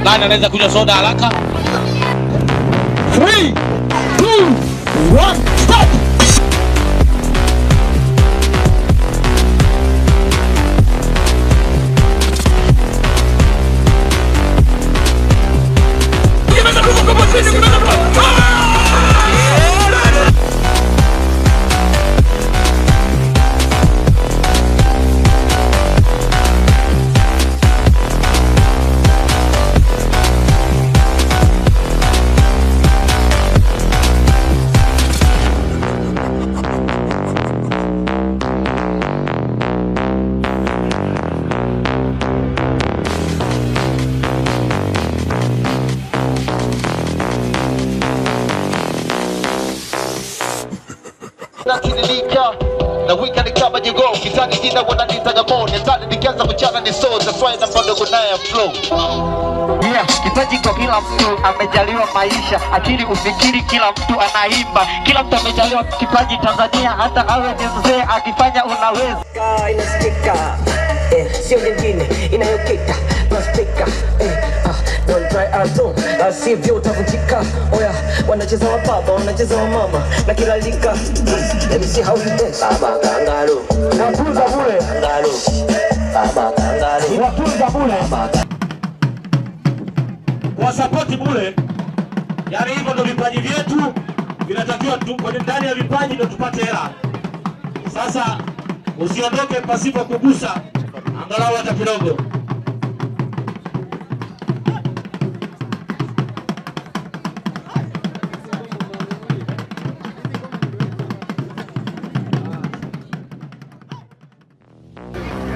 Nani anaweza kunywa soda haraka? 3, 2, 1, stop! Na wika ni kama jigo kitani jina wananitaga mone tani nikianza kuchana ni so that's why napanda kunaya flow. Yeah, kipaji kwa kila mtu amejaliwa maisha, akili ufikiri, kila mtu anaimba, kila mtu amejaliwa kipaji Tanzania, hata awe ni mzee akifanya unaweza. Inasikika, sio nyingine inayokita naspika, don't try at all, asivyo utavunjika. Oya, wanacheza wa baba, wanacheza wa mama na kila lika. Let me see how you dance. Baba kangaroo, natunza bure kangaroo, baba kangaroo, natunza bure kwa support bure. Yani hivyo ndo vipaji vyetu vinatakiwa kwenye ndani ya vipaji ndo tupate hela. Sasa usiondoke pasipo kugusa angalau hata kidogo.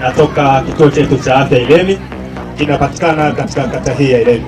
Natoka kituo chetu cha afya Ilemi, kinapatikana katika kata hii ya Ilemi.